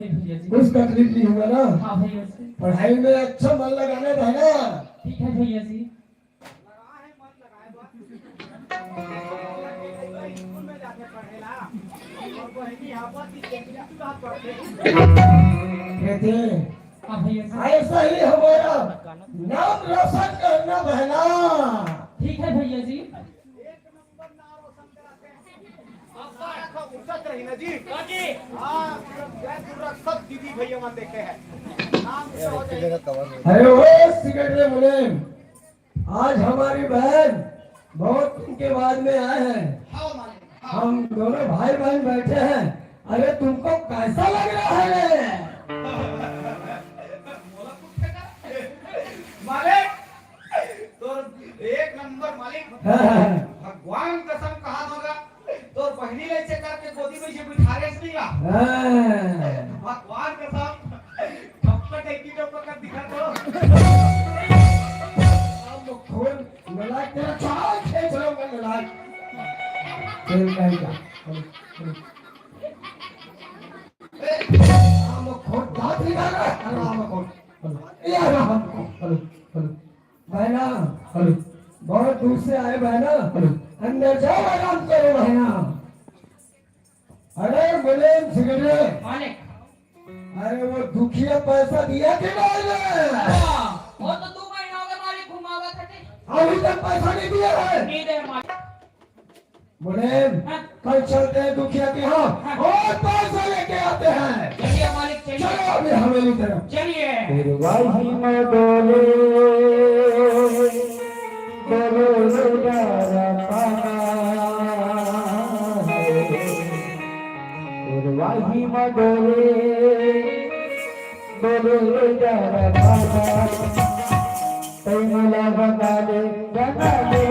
कुछ तकलीफ नहीं होगा ना। हाँ भैया जी। पढ़ाई में अच्छा मन लगाने रहना। ठीक है भैया जी। कहते हाँ भैया जी। ऐसा ही हमारा नाम रोशन करना बहना। ठीक है भैया जी। दीदी भैया वहाँ देखे हैं। अरे वो सिगरेट मुनीम, आज हमारी बहन बहुत दिन के बाद में आए हैं। हम दोनों भाई बहन बैठे हैं। अरे तुमको कैसा लग रहा है? मालिक तो एक नंबर मालिक। भगवान कसम कहा होगा तो पहली ले करके गोदी में से बिठा रहे नहीं ला। भगवान कसम थप्पड़ एक ही कर दिखा दो। अब खोल मिला तेरा चाल खींच लो मैं मिला तेल कहेगा। हम खोल दांत निकाल रहा है। हम खोल ये हम हेलो हेलो बहना हेलो बहुत दूर से आए बहना हेलो अंदर जाओ आराम करो बहना। अरे मुनीम सिगरेट मालिक। अरे वो दुखिया पैसा दिया कि नहीं? वो तो 2 महीना हो गए मालिक घुमावा थे। अभी तक पैसा नहीं दिया है। नहीं दे मालिक। मुनीम कल चलते हैं दुखिया के यहाँ और पैसा लेके आते हैं। चलिए मालिक चलिए। चलो अभी हवेली तरफ चलिए। वाही में डोले डोले वाही में डोले जा रहा बता दे बता दे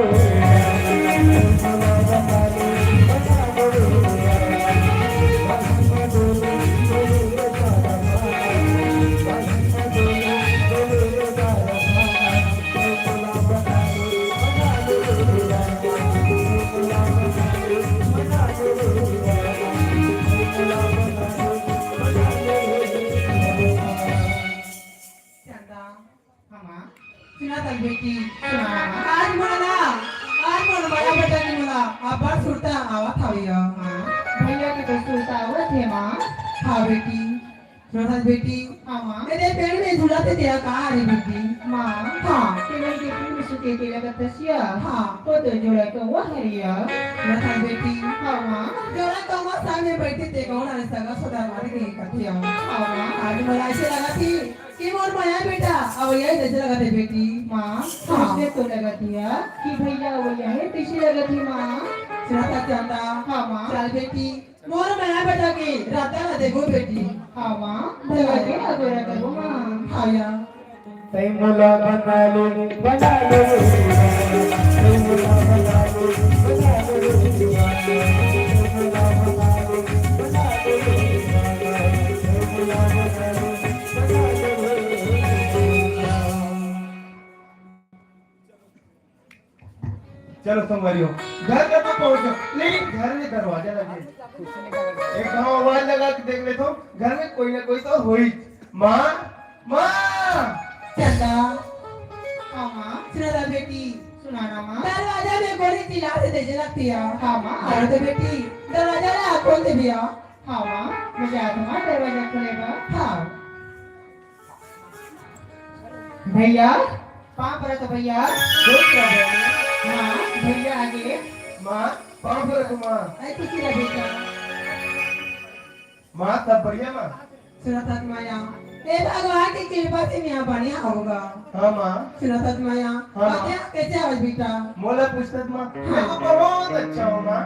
बेटी आज मला बड़ा बेटा की मला आबार सुरता आवा थाविया भैया के तो सुरता आवत है मां। हाँ बेटी प्रधान बेटी। हाँ मां तेरे पेड़ में झुलाते दिया कहा रे बेटी मां। हाँ केवल के पेड़ में सुके के लगा तसिया। हाँ तो जोड़ा को वो हरिया प्रधान बेटी। हाँ मां जोड़ा तो मां सामने बैठी थे कौन आने सगा सदा मार के कथिया। हाँ मां आज मला ऐसे लगा थी कि मोर माया बेटा अब यही जैसे लगा थे बेटी माँ। इसने तो लगा दिया कि भैया वो यही पीछे लगा थी माँ। सुनाता चाहता। हाँ माँ चल बेटी मोर माया बेटा की राता ना देखो बेटी। हाँ माँ लगा के अगोरा करो माँ। हाँ यार तैमुला बना ले बना ले तैमुला बना ले बना ले चलो संगवारी हो घर तक तो पहुंचो लेकिन घर में दरवाजा लगे। एक हम आवाज लगा के देख लेता हूँ घर में कोई ना कोई तो हो ही। माँ माँ चंदा। हाँ माँ सुना बेटी सुनाना माँ दरवाजा में गोली चिल्ला से दे लगती है। हाँ माँ और तो बेटी दरवाजा ना खोल दे भैया। हाँ माँ मुझे आत्मा दरवाजा खोलेगा। हाँ भैया पाँव पर तो भैया हाँ भैया आगे माँ पाँव पर रखो माँ। ऐ किसी ने बेटा माँ सब बढ़िया माँ। सुना माया ए भगवान की कृपा से यहाँ बढ़िया होगा। हाँ माँ सुना माया हाँ, क्या कैसे आवाज बेटा मोला पूछता माँ मैं तो बहुत अच्छा हूँ माँ।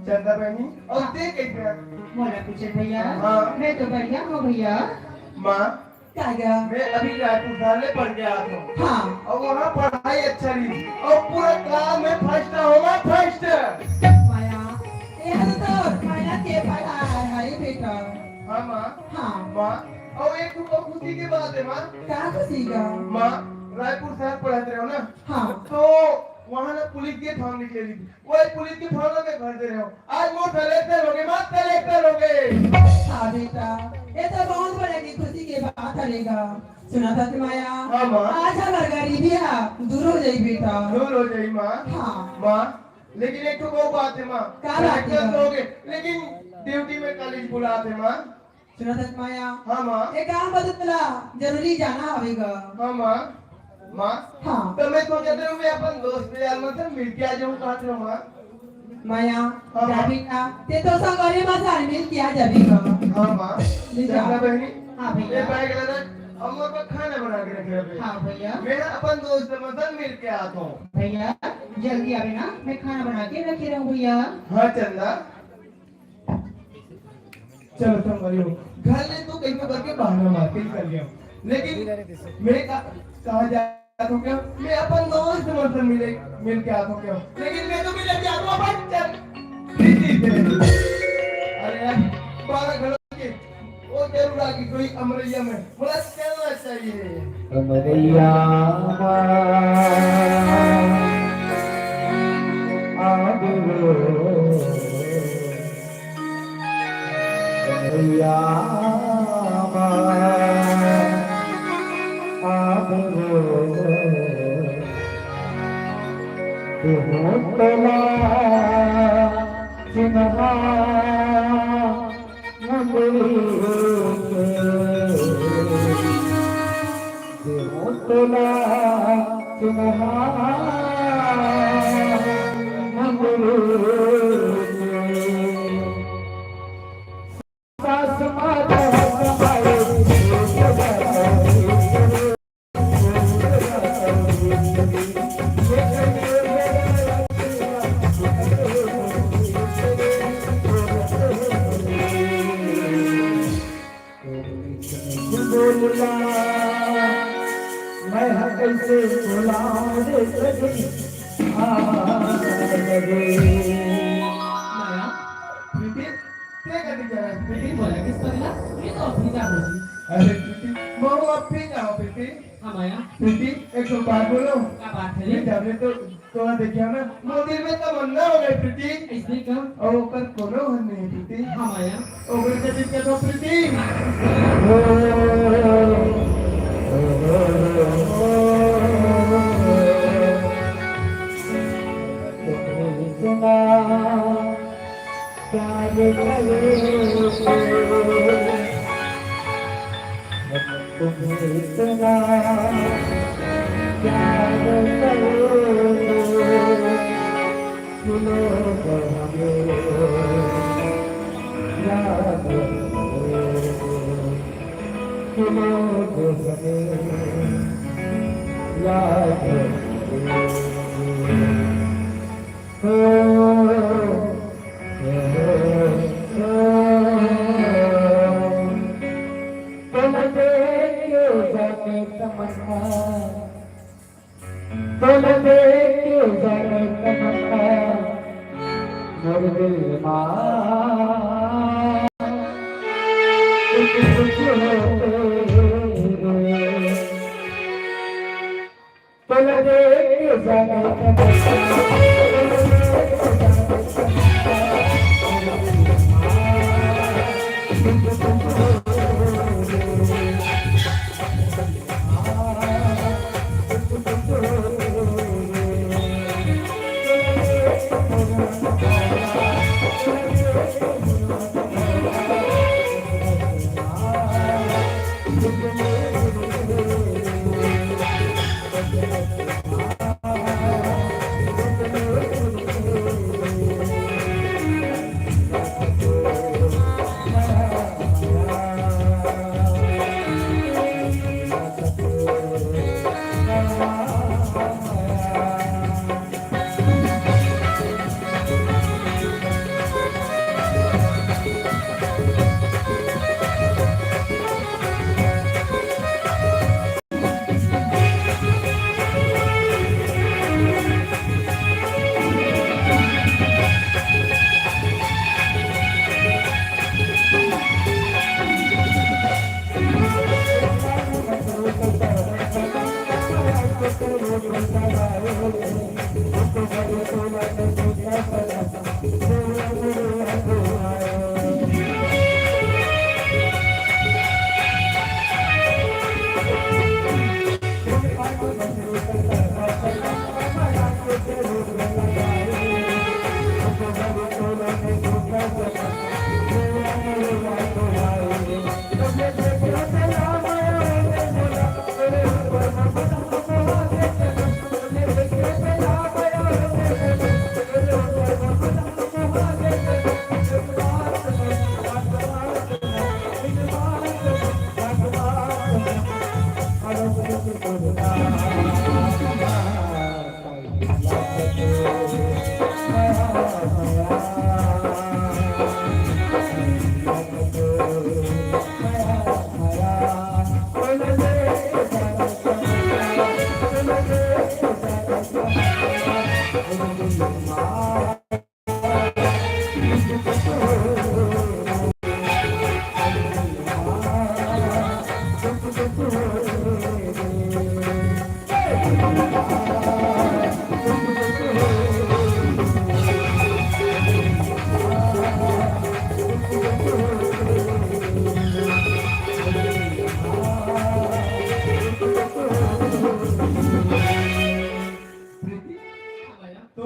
चंदा बहनी और देख कैसे मोला पूछे भैया। हाँ। मैं तो बढ़िया हूँ भैया। माँ क्या गया मैं अभी रायपुर साले पढ़ के आया था। हाँ और वहाँ पढ़ाई अच्छा रही और पूरा क्लास में फर्स्ट होगा फर्स्ट। माया ये तो माया के पढ़ा है बेटा। हाँ माँ। हाँ माँ और एक तो खुशी की बात है माँ। क्या खुशी का माँ रायपुर शहर पढ़ाते रहो ना। हाँ तो वहाँ ना पुलिस की फॉर्म निकलेगी वो पुलिस की फॉर्म में भर दे रहे हो। आज वो कलेक्टर हो गए माँ कलेक्टर हो गए। हाँ बेटा ये तो बहुत बड़े की खुशी की बात करेगा। सुना था माया हाँ माँ। आज हमार गरीबी है दूर हो जाई बेटा। दूर हो जाई माँ। हाँ माँ लेकिन एक तो वो बात है माँ, क्या बात है? दोगे लेकिन ड्यूटी में कॉलेज बुलाते माँ। सुना था माया हाँ माँ। एक काम बदला जरूरी जाना होगा। हाँ माँ। माँ हाँ तो मैं सोचा था मैं अपन दोस्त यार मतलब मिल के आ जाऊँ कहते हो माँ। माया हाँ, जाबी का ते तो संगरे में सारे मिल किया जाबी का। हाँ माँ। ले जा। चलना बहनी। हाँ भैया। ये बैग लेना अम्मा को खाना बना के रखे अभी। हाँ भैया। मैं अपन दोस्त मतलब मिल के आता हूँ। भैया जल्दी आवे ना मैं खाना बना के रखे रहूँ भैया। हाँ चंदा चलो तुम मरियो घर ले तू कहीं पे करके बहाना मार के कर लिया लेकिन मैं कहा जाता हूँ क्या मैं अपन दोस्त मतलब मिल के आता हूँ क्या लेकिन मैं तो मिल के आता हूँ अपन चल अरे यार 12 घरों के वो जरूर आगे कोई अमरैया में बोला चलना चाहिए अमरैया एक बात बोलो क्या बात है? ये जब तो तोरा देखिया ना मोदी में तो मन्ना हो गए प्रीति इसलिए क्यों? और ऊपर कोनो हन नहीं प्रीति हाँ माया ऊपर से दिक्कत हो प्रीति तो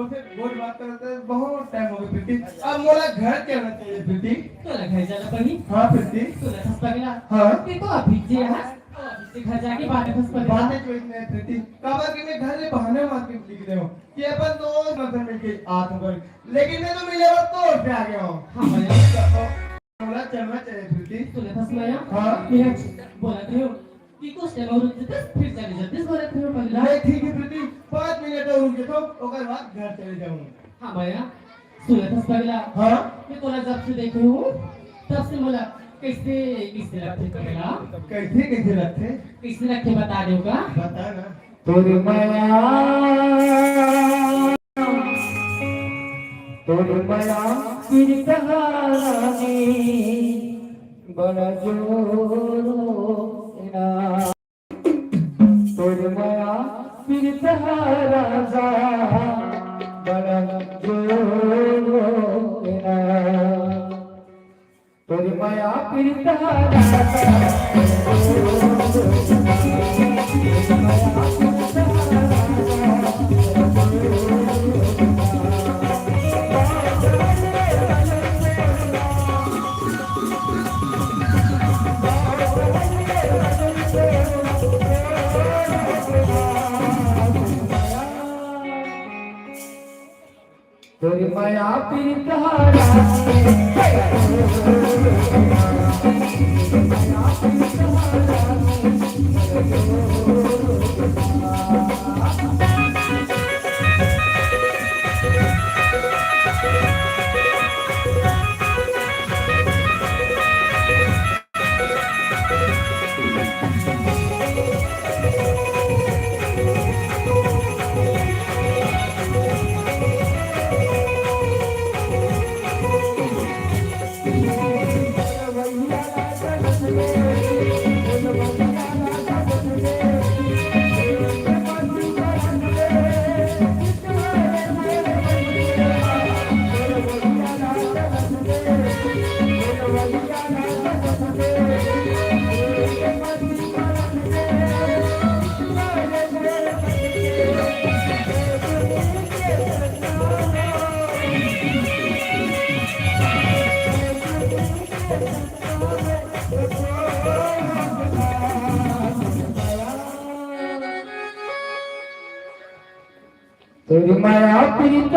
फिर बहुत बात करते हैं, बहुत टाइम हो गया प्रीति। अब मोला घर जाना चाहिए प्रीति। तुला घर जाना पाहिजे हाँ प्रीति। तुला फस पगला हाँ। ते तो ऑफिस जे आहे ऑफिस से घर जाके बात फस पगला बातें जो इतने प्रीति काबर कि मैं घर से बहाने मार के लिख रहे हूँ कि अपन दोस्त मतलब मिलके आते हैं, लेकिन मैं तो मिले वक्त तो पे आ गया हूँ। हाँ भैया मोला चलना चाहिए प्रीति। तुला फस माया हाँ। ये बोलत हो कि कुछ टाइम और रुक फिर चले जाते बोलत हो पगला नहीं ठीक है प्रीति, 5 मिनट और रुक जाओ ओकर बाद घर चले जाऊंगा। हाँ भैया तुला फस पगला हाँ मैं तोला जब से देखे हूँ तब से मला कैसे कैसे लगते पगला कैसे कैसे लगते कैसे लगते बता दोगा बता ना। तोरी माया फिर कहानी बड़ा जोरोना तोरी माया फिर राजा बड़ा जोरोना तोरी माया फिर तोरी माया पीर तोरी माया पीर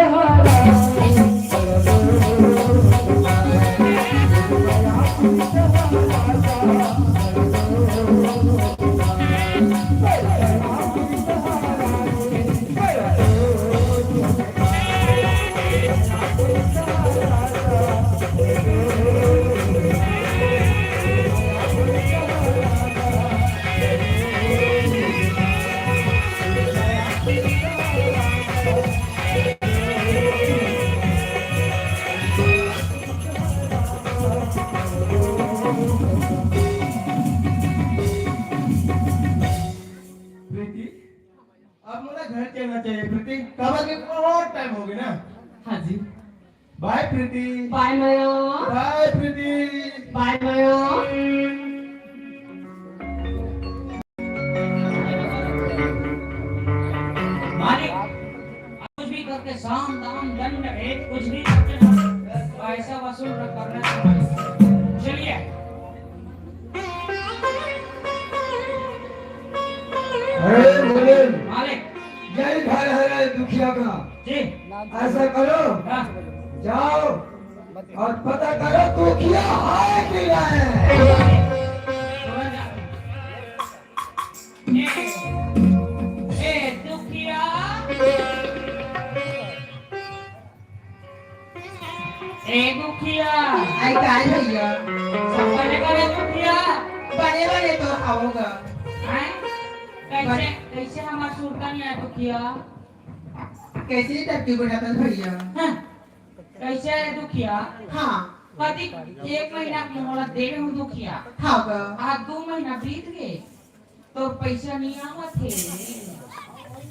अब मुझे घर चलना चाहिए प्रीति, काबर के बहुत टाइम हो गया ना। हाँ जी बाय प्रीति। बाय माया बाय प्रीति। बाय माया मालिक कुछ भी करके साम दाम दंड भेद कुछ भी करके पैसा वसूल करना है। चलिए अरे मुनीम, मालिक यही घर है दुखिया का। जी ऐसा करो हाँ जाओ और पता करो दुखिया है कि नहीं। तुरंत जाओ। आओगा हैं? कैसे कैसे हमार सुरता नहीं आया दुखिया? कैसे टट्टी बनाता भैया हैं? कैसे है दुखिया? हाँ कभी 1 महीना की मोहलत दे रहे हूँ दुखिया। हाँ गा आज 2 महीना बीत गए तो पैसा नहीं आवत है।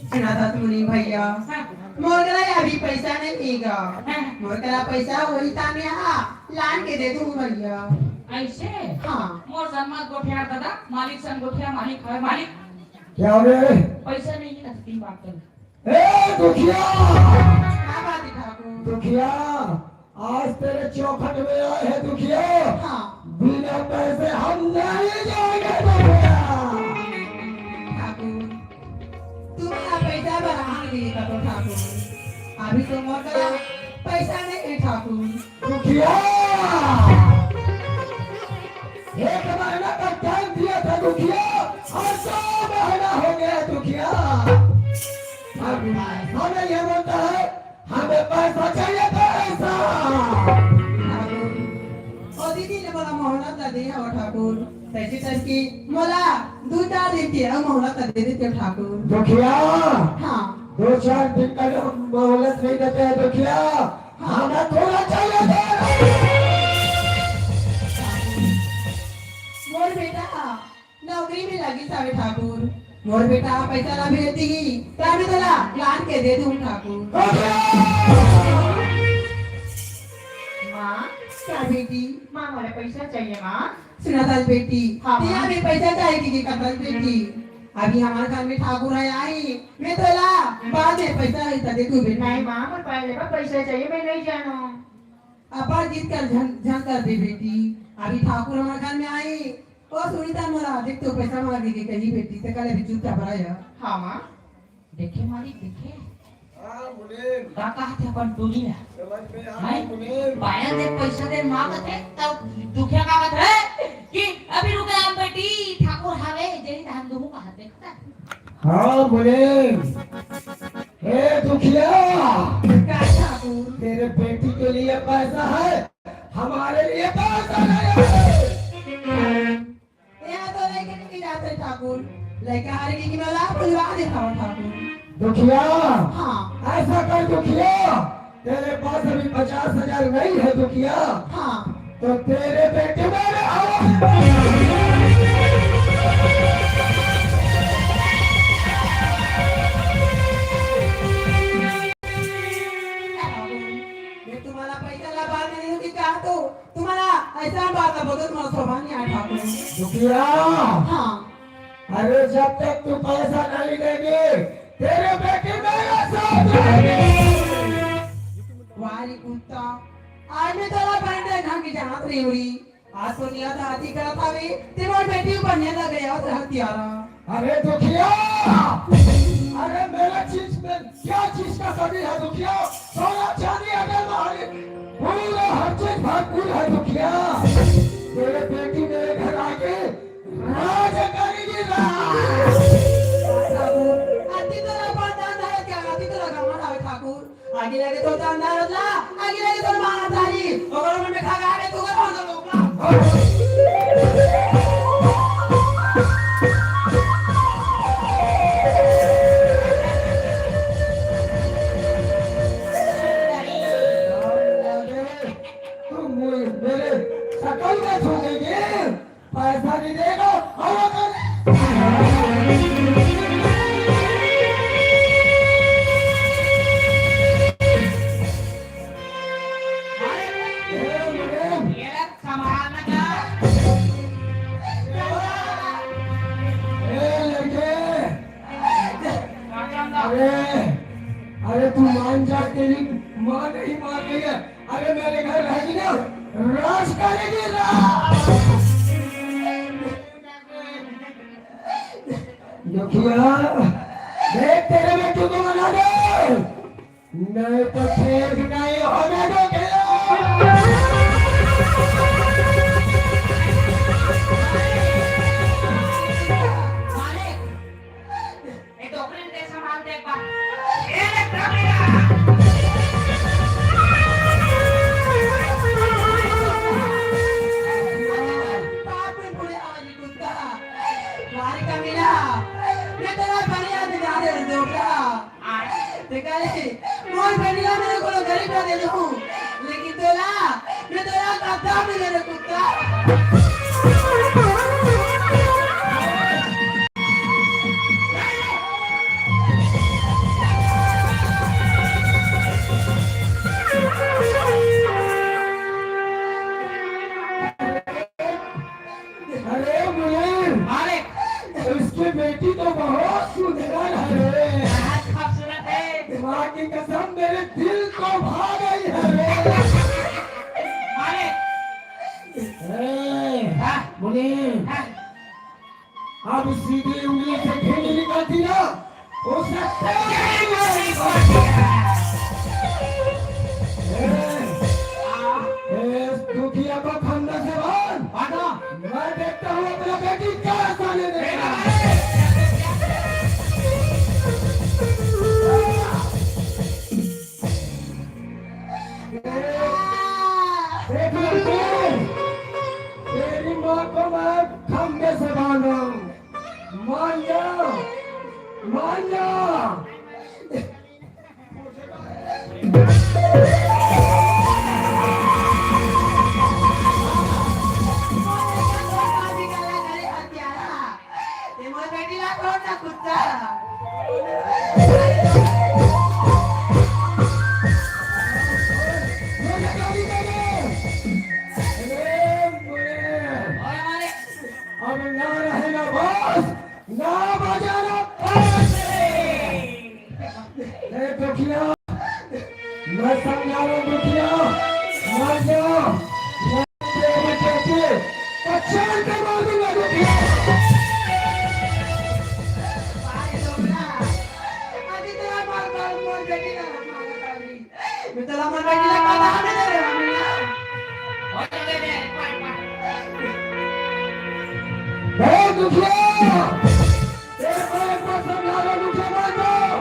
सुना था तुमने भैया हैं? मोरगला अभी पैसा नहीं देगा हैं? मोरगला पैसा वही ताने लान के दे दूँ भैया ऐसे हाँ मोर सन्मान गोठिया दादा मालिक सन गोठिया मालिक है मालिक क्या रे पैसा नहीं है तीन बात कर। ए दुखिया क्या बात है ठाकुर दुखिया आज तेरे चौखट में आए हैं दुखिया हाँ बिना पैसे हम नहीं जाएंगे दुखिया ठाकुर तुम्हारा पैसा बढ़ा देगा तो ठाकुर अभी तो मोरगला पैसा नहीं है ठाकुर दुखिया 1 महीना का टाइम दिया था दुखिया और 2 महीना हो गया दुखिया हमें ये बोलता है हमें पैसा चाहिए पैसा ठाकुर ओ दीदी ने बोला मोहलत दे हो ठाकुर तैसे करके मोला 2-4 दिन की मोहलत दे देते ठाकुर दुखिया हाँ 2-4 दिन का मोहलत नहीं देते हैं दुखिया हमें थोड़ा चाहिए था मोर बेटा नौकरी में लगी सावे ठाकुर मोर बेटा पैसा ना भेज देगी तब तो लान के दे दूं ठाकुर माँ क्या बेटी माँ मुझे पैसा चाहिए माँ। सुना था बेटी हाँ, तेरा हाँ। भी पैसा चाहिए कि कतल बेटी अभी हमारे घर में ठाकुर है आई मैं तो ला बाद में पैसा है दे तू बेटी नहीं माँ मुझे पहले का पैसा चाहिए मैं नहीं जानो। अपार जीत कर झन कर दे बेटी अभी ठाकुर हमारे घर में आई ओ सुनीता मोरा देख तो पैसा मांग देगी कहीं बेटी तो कल अभी चुपचाप रहा हाँ माँ देखे मालिक देखे हाँ मुनीम काका थे अपन टोली है समझ में आ नहीं? मुनीम पाया दे पैसा दे मांगत है तब दुखिया कागत है कि अभी रुके हम बेटी ठाकुर हावे जेरी धान दूँ कहा देखता। हाँ मुनीम हे दुखिया क्या ठाकुर तेरे बेटी के लिए पैसा है हमारे लिए पैसा नहीं है यहाँ तो लेके नहीं जाते ठाकुर लेके आ रही कि मैं ला बुलवा देता हूँ ठाकुर दुखिया हाँ ऐसा कर दुखिया तेरे पास अभी 50,000 नहीं है दुखिया हाँ तो तेरे बेटे मेरे आओ मैं तुम्हारा पैसा ला बाद में नहीं क्या तो तुम्हारा ऐसा बात है बोलो तुम्हारा स्वभाव नहीं आया ठाकुर दुखिया हाँ अरे जब तक तू पैसा नहीं देगी तेरे बेटे मेरे साथ रहेगी वारी कुत्ता आज मैं तोला पैंटे ढंग की जहां रही हुई आज तो निया था हाथी करा था भी तेरे बेटी ऊपर नहीं लग गया उस हथियारा अरे दुखिया अरे मेरा चीज में क्या चीज का कमी है दुखिया सोना चांदी अगर मारे पूरा हर चीज भरपूर है दुखिया तेरे बेटी मेरे घर आके राज करेगी राज आती तो रहा दान क्या आती तो लगा मार आवे ठाकुर आगे लगे तो दानदार ला आगे लगे तो मारा थारी और में खा गाड़े तो कर दो लोग तुम मेरे शकल में ठोकेंगे पैसा नहीं देगा हवा कर ये रख संभालना का अरे तू मान जा तेरी माँ नहीं मान रही है अरे मेरे घर रहेगी ना राज करेगी राज दुखिया देख तेरे बेटू को मना दे नहीं तो ठीक नहीं होने दोगे मालिक ये डोकरी दे संभाल दे एक बार ये ले डोकरी पाप में पूरे आवाज कुत्ता कमीना मैं तेरा बढ़िया दिखा दे दोगला ते काले मोर बढ़िया मेरे को गरीब ना दे दूं लेकिन तोला मैं तेरा काटा मेरे कुत्ता अरे मुनीम, अरे उसकी बेटी तो बहुत सुंदर है रे। बहुत खूबसूरत है दिमाग की कसम मेरे दिल को भा गई है रे। अरे हाँ मुनीम, हाँ अब सीधी उंगली से खेली निकलती ना उसे दुखिया को खंडा से बांध। बांधो मैं देखता हूँ अपना बेटी क्या खाने देगा। देख लड़के, तेरी माँ को मैं खंभे से बांधूं। मान जा, मान जा। और हमारे अब ना रहेगा बॉस, ना बजाना। दुखिया, मैं समझा रहा हूँ दुखिया, मर जाओ। मैं तेरे बेटे को छेड़ के मार दूंगा दुखिया। मैं तेरा मन बेटी ला काटा दे रे अमीना और चले दे दुखिया, तेरे को एक बार समझा रहा हूँ दुखिया, मर जाओ।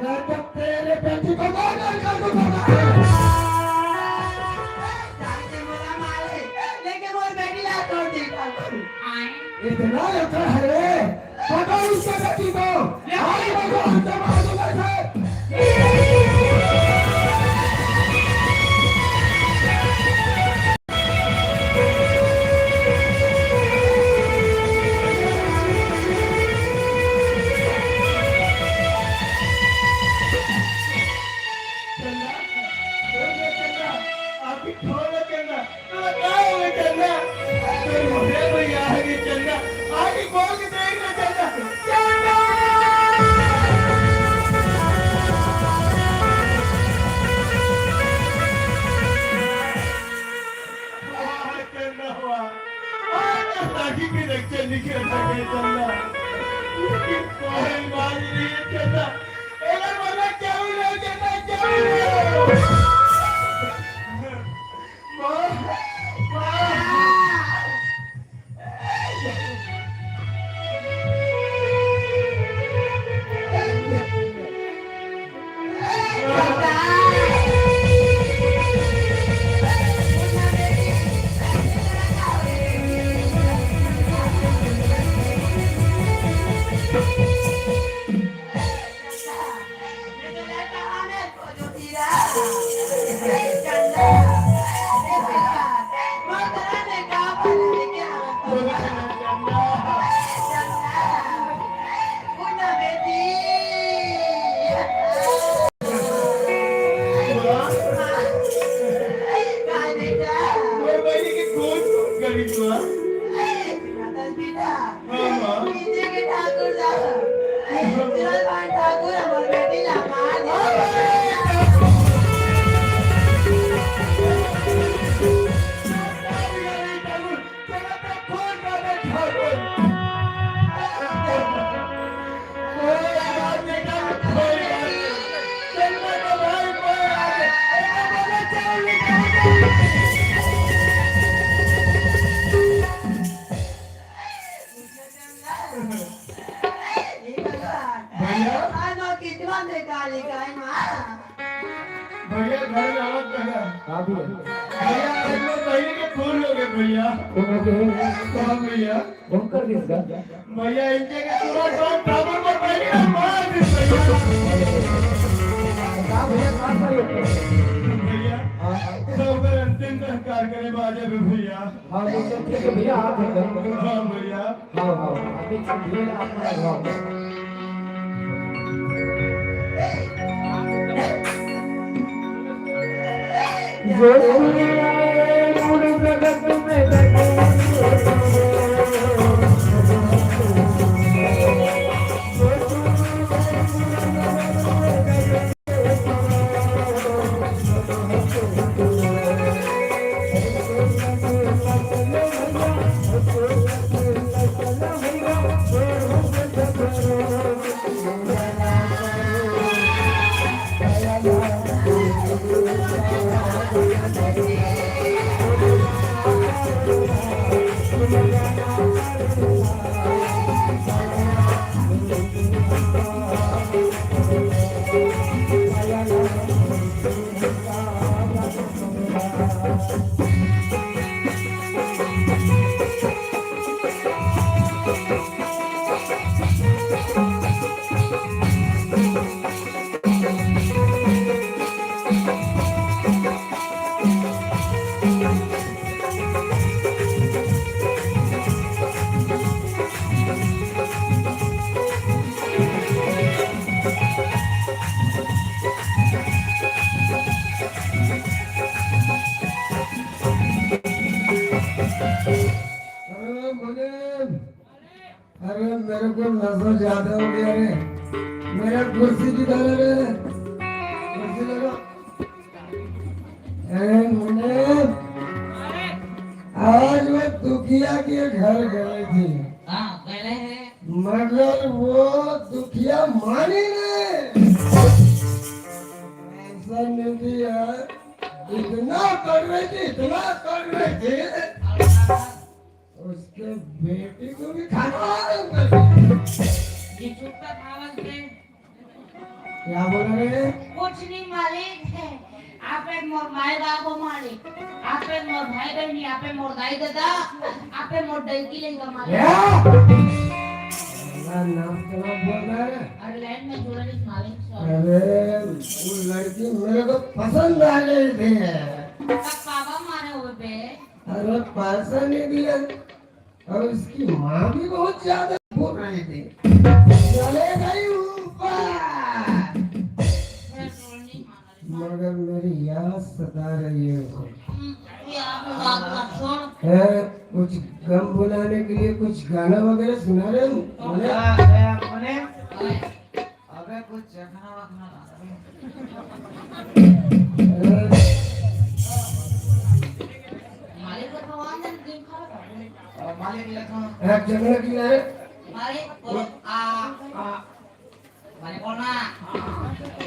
मैं जब तेरे बेटी को मार कर दूंगा। जानते मोला मारे लेकिन मोर बेटी ला तोड़ दी आए इतना लड़का है रे, पकड़ उसके बेटी को। आज मैं को अंदर मार दूंगा इसे। भैया घर में आवत कहा हाँ भी है। भैया आज मैं पहले के फूल हो गए भैया। हाँ भैया। कर किसका भैया इनके के पूरा गांव टावर पर पहले हम मार दी भैया। भैया सब पर अंतिम संस्कार करे बाजे में भैया। हाँ भैया आप हाँ भैया। हाँ अभी ये आपका अरे मेरे को नजर ज्यादा हो गया रे। मेरा कुर्सी किधर है रे? कुर्सी लगा। मुनीम, आज मैं दुखिया के घर गए थी। हाँ गए हैं। मगर वो दुखिया मानी नहीं। ऐसा नहीं दिया। इतना कर रही थी, इतना कर रही थी। उसके बेटी को भी खाना ये चुप का आवाज दे। क्या बोल रहे? कुछ नहीं मालिक है। आपे मोर माय बाबो मालिक। आपे मोर भाई बहनी, आपे मोर दाई दादा, आपे मोर डंकी लेगा मालिक। नाम क्या बोल रहा है? अरे लाइन में जुड़ा नहीं मालिक सर। अरे वो लड़की मेरे को पसंद आ गई थी। पापा मारे हुए पे। अरे पैसा नहीं दिया और उसकी माँ भी बहुत ज्यादा बोल रही थी। चले गई ऊपर। मगर मेरी याद सता रही है उसे। कुछ गम बुलाने के लिए कुछ गाना वगैरह सुना रहे हो? अबे कुछ चखना वखना मालिक का भगवान ने दिन खा मालिक लखन जगह की है। मालिक बोलो आ मालिक बोलना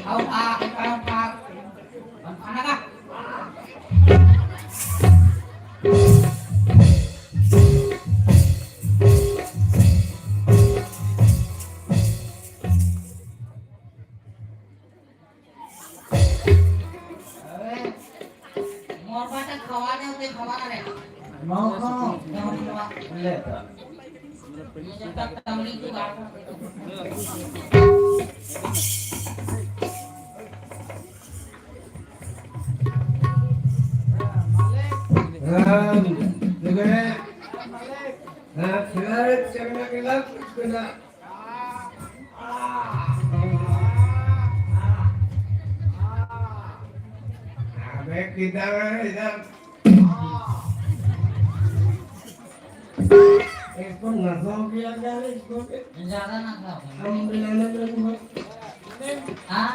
आओ आ खाना का मोर बाटा खवाने होते खवाना रे ले जब तक तमली की बात चढ़ने के लिए कुछ ना अबे किधर है इधर? इसको नशा हो गया क्या है इसको? ज्यादा ना खाओ हम मिलाने में हाँ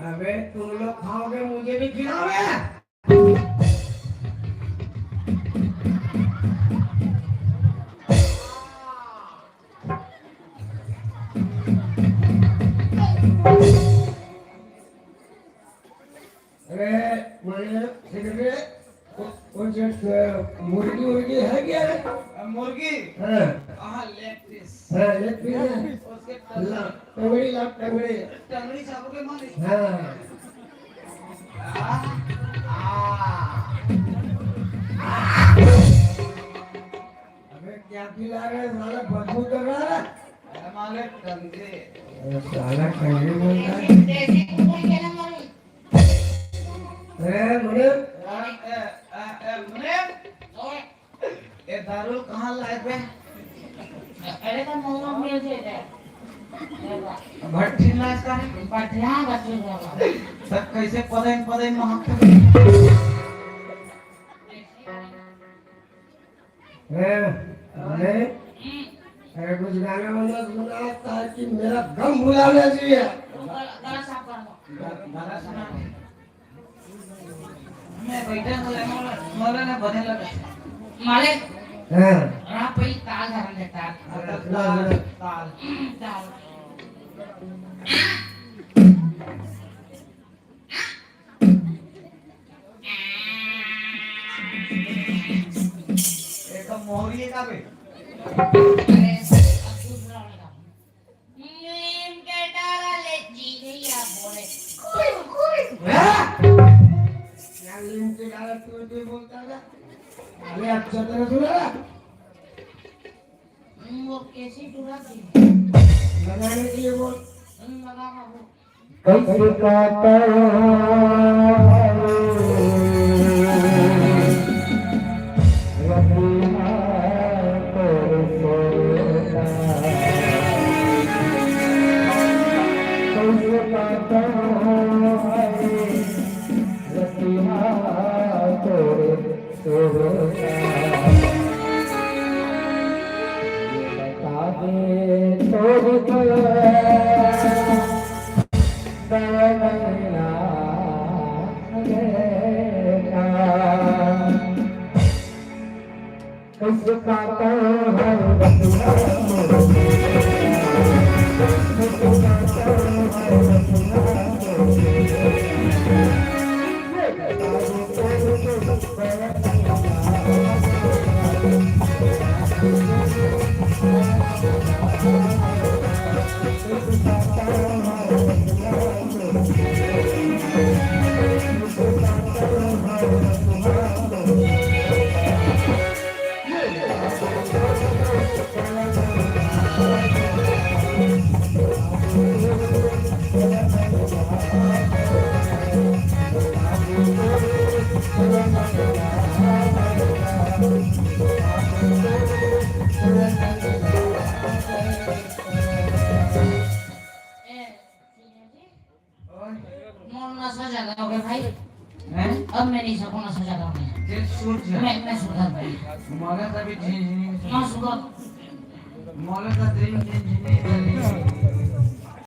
अबे तुम लोग खाओगे मुझे भी खिलाओगे? अरे मुर्गी मुर्गी है क्या? मुर्गी हाँ लेग पीस लेग पीस है। उसके टंगड़ी लाख टंगड़ी। टंगड़ी चाबू के मालिक हाँ अबे क्या पिला रहे साला बदबू कर रहा है हमारे कंधे साला कहीं बोलता है देसी कुकुर के ना मालूम मुने मुनीम ओए ये दारू कहाँ लाए बे अरे तो मोहल्ला में से है भट्टी लाए का बढ़िया बच्चे होगा सब कैसे पदेन पदेन महक मुने अरे कुछ गाना वाना सुना ताकि मेरा गम भुलाना चाहिए गला साफ कर दो गाना सुना मैं बैठे मोला ने बने लगा मालिक हाँ रहा पे ताल धरन दे ताल ताल ताल एक मोहरी का बे अरे अब दूसरा लगा नीम के डाला ले जीनिया बोले क्या लिंक के डाला तू बोलता था अरे अच्छा तेरा सुना वो कैसी टूरा थी लगाने के लिए बोल लगा बाबू कैसे काटा मोलना सजा दोगे भाई हैं अब मैं नहीं सकूंगा सजा दोगे दिल छूट जा मैं सुधर भाई मोला तभी झिनझिनी मैं सुधर मोला का दिल झिनझिनी